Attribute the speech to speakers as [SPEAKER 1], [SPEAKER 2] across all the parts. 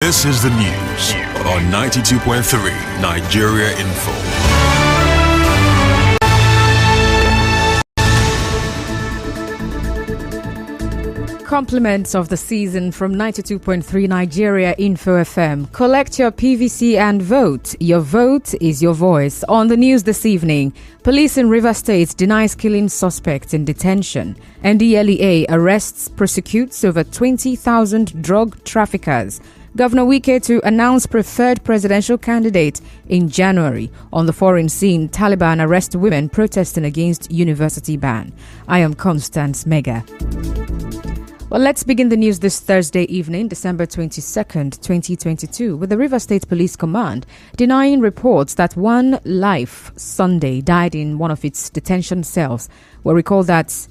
[SPEAKER 1] This is the news on 92.3 Nigeria Info.
[SPEAKER 2] Compliments of the season from 92.3 Nigeria Info FM. Collect your PVC and vote. Your vote is your voice. On the news this evening, police in Rivers State denies killing suspects in detention. NDLEA arrests, prosecutes over 20,000 drug traffickers. Governor Wike to announce preferred presidential candidate in January. On the foreign scene, Taliban arrest women protesting against university ban. I am Constance Mega. Well, let's begin the news this Thursday evening, December 22nd, 2022, with the Rivers State Police Command denying reports that one Life Sunday died in one of its detention cells. We'll recall that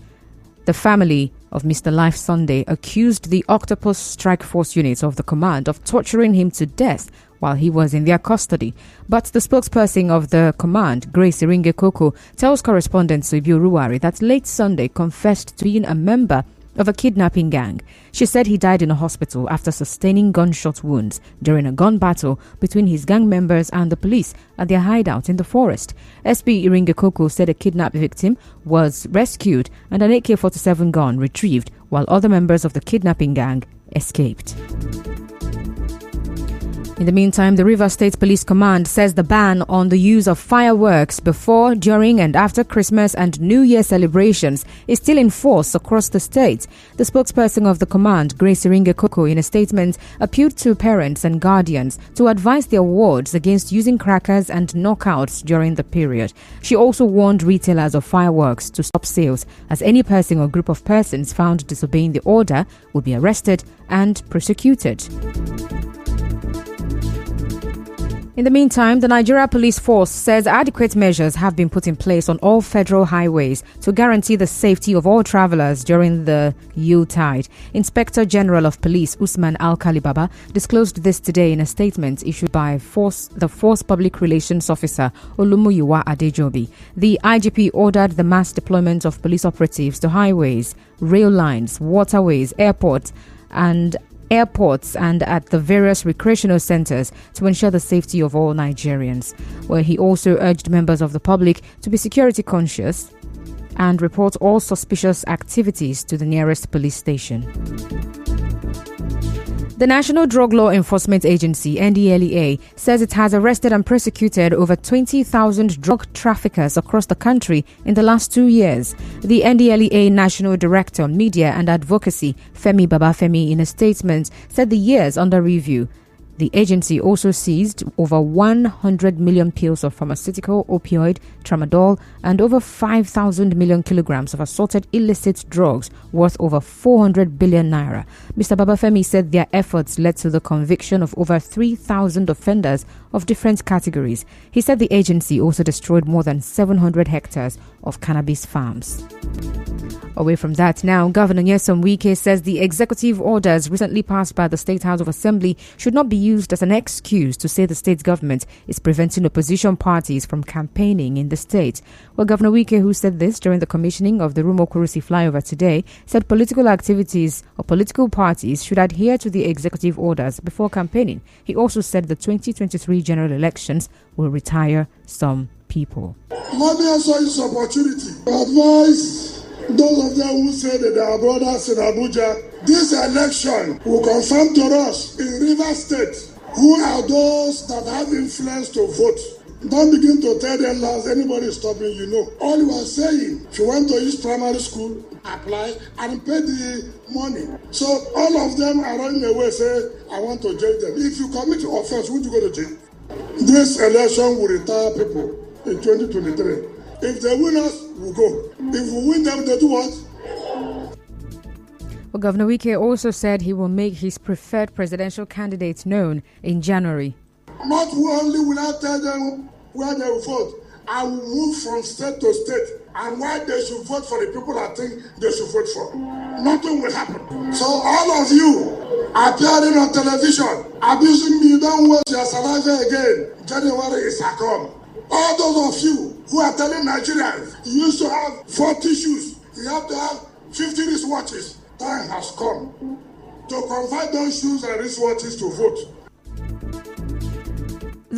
[SPEAKER 2] the family of Mr. Life Sunday accused the Octopus Strike Force units of the command of torturing him to death while he was in their custody. But the spokesperson of the command, Grace Iringe Koko, tells correspondent Suibu Ruwari that late Sunday confessed to being a member of a kidnapping gang. She said he died in a hospital after sustaining gunshot wounds during a gun battle between his gang members and the police at their hideout in the forest. SP Iringe Koko said a kidnapped victim was rescued and an AK-47 gun retrieved while other members of the kidnapping gang escaped. In the meantime, the Rivers State Police Command says the ban on the use of fireworks before, during and after Christmas and New Year celebrations is still in force across the state. The spokesperson of the command, Grace Iringe Koko, in a statement appealed to parents and guardians to advise their wards against using crackers and knockouts during the period. She also warned retailers of fireworks to stop sales, as any person or group of persons found disobeying the order would be arrested and prosecuted. In the meantime, the Nigeria Police Force says adequate measures have been put in place on all federal highways to guarantee the safety of all travelers during the Yuletide. Inspector General of Police Usman Al-Kalibaba disclosed this today in a statement issued by the Force Public Relations Officer Olumuyiwa Adejobi. The IGP ordered the mass deployment of police operatives to highways, rail lines, waterways, airports and at the various recreational centers to ensure the safety of all Nigerians. Where he also urged members of the public to be security conscious and report all suspicious activities to the nearest police station. The National Drug Law Enforcement Agency, NDLEA, says it has arrested and prosecuted over 20,000 drug traffickers across the country in the last 2 years. The NDLEA National Director, Media and Advocacy, Femi Babafemi, in a statement, said the years under review. The agency also seized over 100 million pills of pharmaceutical opioid, tramadol, and over 5,000 million kilograms of assorted illicit drugs worth over 400 billion naira. Mr. Babafemi said their efforts led to the conviction of over 3,000 offenders of different categories. He said the agency also destroyed more than 700 hectares of cannabis farms. Away from that now, Governor Nyesom Wike says the executive orders recently passed by the State House of Assembly should not be used as an excuse to say the state government is preventing opposition parties from campaigning in the state. Well, Governor Wike, who said this during the commissioning of the Rumo-Kurusi flyover today, said political activities or political parties should adhere to the executive orders before campaigning. He also said the 2023 general elections will retire some people.
[SPEAKER 3] Let me also use this opportunity to advise those of them who say that they are brothers in Abuja. This election will confirm to us in Rivers State who are those that have influence to vote. Don't begin to tell them lies. Anybody stopping you know. All you are saying, if you want to use primary school, apply and pay the money. So all of them are running away, say, I want to jail them. If you commit offense, would you go to jail? This election will retire people in 2023. If they win us, we'll go. If we win them, they do what?
[SPEAKER 2] Well, Governor Wike also said he will make his preferred presidential candidate known in January.
[SPEAKER 3] Not only will I tell them where they will vote, I will move from state to state and why they should vote for the people I think they should vote for. Nothing will happen. So all of you appearing on television, abusing me, don't waste your saliva again. January is a come. All those of you who are telling Nigerians you used to have 40 shoes, you have to have 50 wristwatches. Time has come to convert those shoes and wristwatches to vote.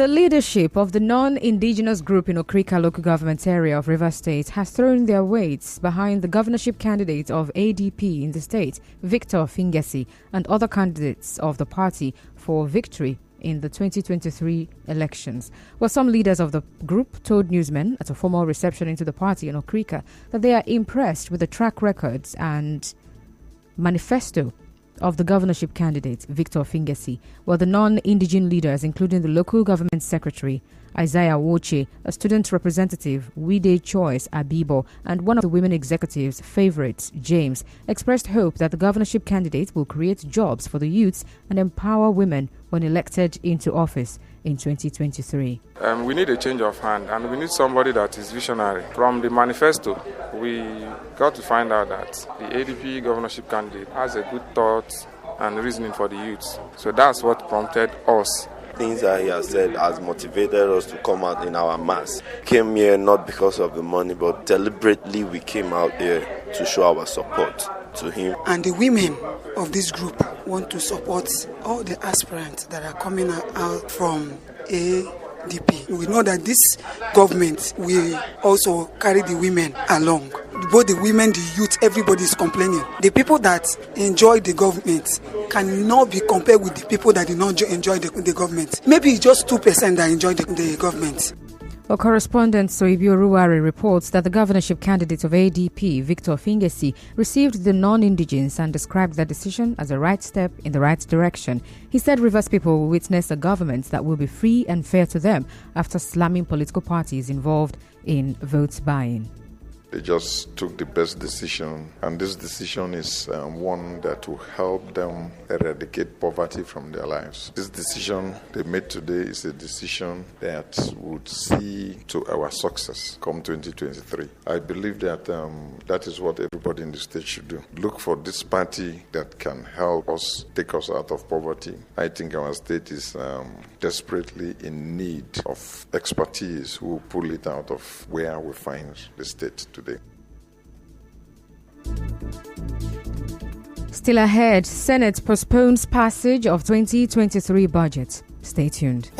[SPEAKER 2] The leadership of the non-indigenous group in Okrika local government area of Rivers State has thrown their weights behind the governorship candidate of ADP in the state, Victor Fingesi, and other candidates of the party for victory in the 2023 elections. Well, some leaders of the group told newsmen at a formal reception into the party in Okrika that they are impressed with the track records and manifesto of the governorship candidate, Victor Fingesi, while the non-indigenous leaders, including the local government secretary, Isaiah Woche, a student representative, Wide Choice Abibo, and one of the women executives' favorites, James, expressed hope that the governorship candidate will create jobs for the youths and empower women when elected into office in 2023.
[SPEAKER 4] We need a change of hand, and we need somebody that is visionary. From the manifesto, we got to find out that the ADP governorship candidate has a good thought and reasoning for the youths. So that's what prompted us.
[SPEAKER 5] Things that he has said has motivated us to come out in our mass. Came here not because of the money, but deliberately we came out here to show our support to him.
[SPEAKER 6] And the women of this group want to support all the aspirants that are coming out from ADP. We know that this government will also carry the women along. Both the women, the youth, everybody is complaining. The people that enjoy the government cannot be compared with the people that do not enjoy the government. Maybe it's just 2% that enjoy the government.
[SPEAKER 2] Well, correspondent Soibio Ruwari reports that the governorship candidate of ADP, Victor Fingesi, received the non-indigens and described the decision as a right step in the right direction. He said Rivers people will witness a government that will be free and fair to them after slamming political parties involved in vote buying.
[SPEAKER 7] They just took the best decision, and this decision is one that will help them eradicate poverty from their lives. This decision they made today is a decision that would see to our success come 2023. I believe that that is what everybody in the state should do. Look for this party that can help us take us out of poverty. I think our state is desperately in need of expertise who will pull it out of where we find the state today.
[SPEAKER 2] Still ahead, Senate postpones passage of 2023 budget. Stay tuned.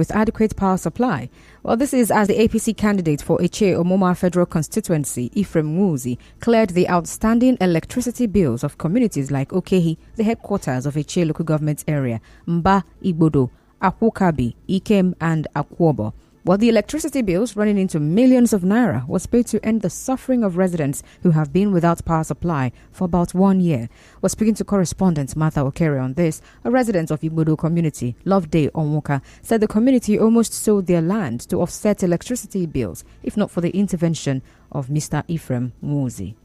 [SPEAKER 2] with adequate power supply. Well, this is as the APC candidate for Eche Omoma Federal Constituency, Ephraim Nwuzi, cleared the outstanding electricity bills of communities like Okehi, the headquarters of Eche local government area, Mba, Igbodo, Akwukabi, Ikem and Akwobo. While the electricity bills running into millions of naira was paid to end the suffering of residents who have been without power supply for about 1 year. We're speaking to correspondent Martha Okere on this. A resident of Igbodo community, Loveday Onwuka, said the community almost sold their land to offset electricity bills, if not for the intervention of Mr. Ephraim Nwuzi.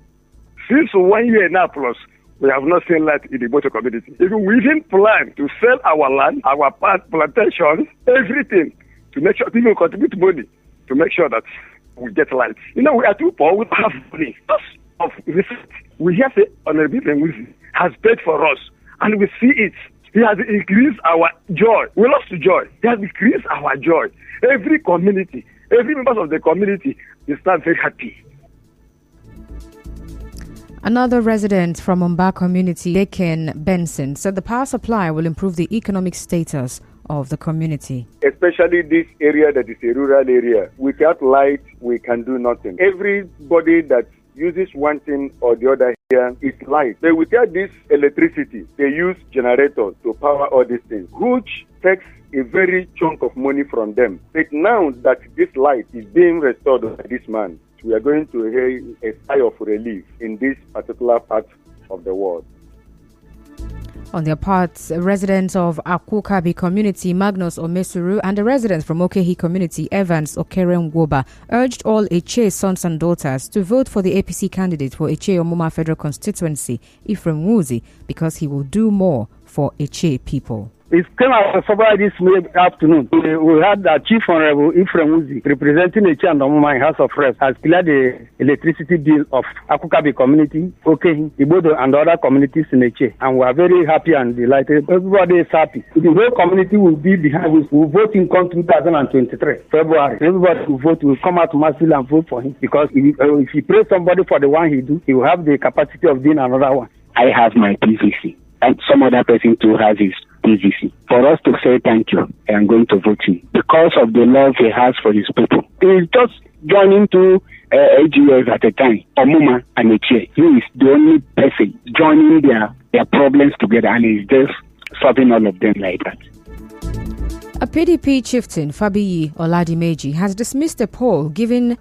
[SPEAKER 8] Since 1 year now plus, we have not seen light in the Igbodo community. Even we didn't plan to sell our land, our plantations, everything, to make sure people contribute money to make sure that we get light. You know, we are too poor, we don't have money. Because of this, we hear say Honorable Nwuzi has paid for us, and we see it. He has increased our joy. We lost joy. He has increased our joy. Every community, every member of the community is not very happy.
[SPEAKER 2] Another resident from Mba community, Dekin Benson, said the power supply will improve the economic status of the community.
[SPEAKER 9] Especially this area that is a rural area. Without light, we can do nothing. Everybody that uses one thing or the other here is light. But without this electricity, they use generators to power all these things, which takes a very chunk of money from them. But now that this light is being restored by this man, we are going to hear a sigh of relief in this particular part of the world.
[SPEAKER 2] On their part, residents of Akwukabi community, Magnus Omesuru, and the residents from Okehi community, Evans Okere Ngwoba, urged all Eche sons and daughters to vote for the APC candidate for Eche Omoma Federal Constituency, Ephraim Nwuzi, because he will do more for Eche people.
[SPEAKER 8] It came out February this afternoon. We had the Chief Honorable Ephraim Nwuzi representing Eche and Omoma House of Reps has cleared the electricity bill of Akwukabi community, Okehi, Igbodo and other communities in Eche. And we are very happy and delighted. Everybody is happy. The whole community will be behind us. We will vote in 2023, February. Everybody will vote, will come out massively and vote for him. Because if he prays somebody for the one he do, he will have the capacity of doing another one.
[SPEAKER 10] I have my PVC. And some other person too has his PVC. For us to say thank you, I am going to vote him because of the love he has for his people. He is just joining to AGS at a time, Omoma and Eche. He is the only person joining their problems together, and he's just solving all of them like that.
[SPEAKER 2] A PDP chieftain, Fabiyi Oladimeji, has dismissed a poll giving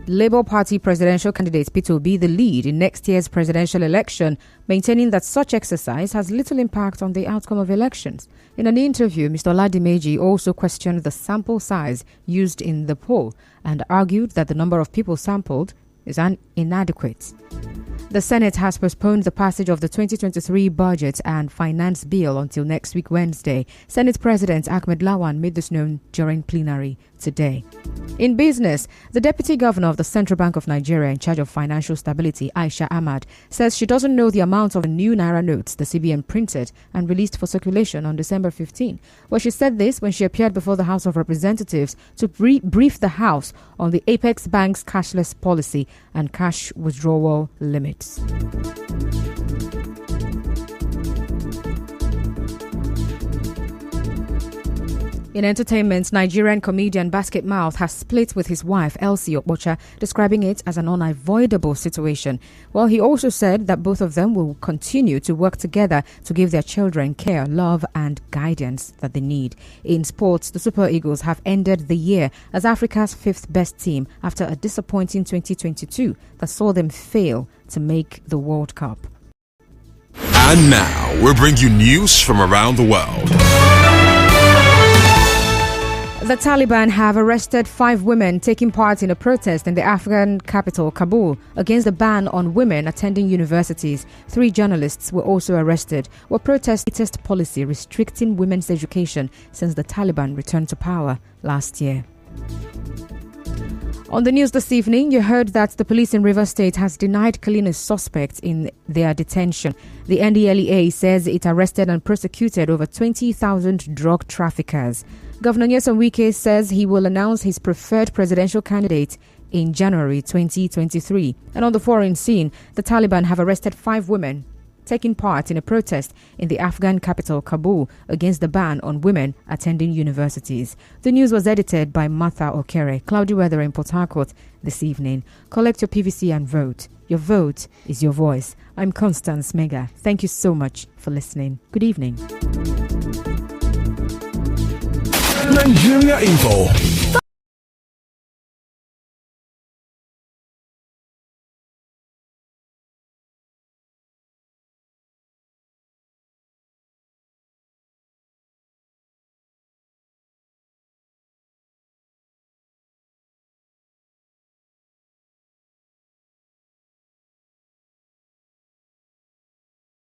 [SPEAKER 2] Labour Party presidential candidate Peter Obi the lead in next year's presidential election, maintaining that such exercise has little impact on the outcome of elections. In an interview, Mr. Oladimeji also questioned the sample size used in the poll and argued that the number of people sampled is inadequate. The Senate has postponed the passage of the 2023 budget and finance bill until next week, Wednesday. Senate President Ahmed Lawan made this known during plenary today. In business, the Deputy Governor of the Central Bank of Nigeria in charge of financial stability, Aisha Ahmad, says she doesn't know the amount of the new Naira notes the CBN printed and released for circulation on December 15. Well, she said this when she appeared before the House of Representatives to brief the House on the Apex Bank's cashless policy and cash withdrawal limits. In entertainment, Nigerian comedian Basket Mouth has split with his wife Elsie Okpocha, describing it as an unavoidable situation. Well, he also said that both of them will continue to work together to give their children care, love and guidance that they need. In sports, the Super Eagles have ended the year as Africa's fifth best team after a disappointing 2022 that saw them fail to make the World Cup.
[SPEAKER 1] And now, we'll bring you news from around the world.
[SPEAKER 2] The Taliban have arrested 5 women taking part in a protest in the Afghan capital, Kabul, against the ban on women attending universities. 3 journalists were also arrested. Were protesting the latest policy restricting women's education since the Taliban returned to power last year. On the news this evening, you heard that the police in Rivers State has denied killing a suspect in their detention. The NDLEA says it arrested and prosecuted over 20,000 drug traffickers. Governor Nyesom Wike says he will announce his preferred presidential candidate in January 2023. And on the foreign scene, the Taliban have arrested 5 women taking part in a protest in the Afghan capital Kabul against the ban on women attending universities. The news was edited by Martha Okere. Cloudy weather in Port Harcourt this evening. Collect your PVC and vote. Your vote is your voice. I'm Constance Mega. Thank you so much for listening. Good evening.
[SPEAKER 1] Nigeria Info.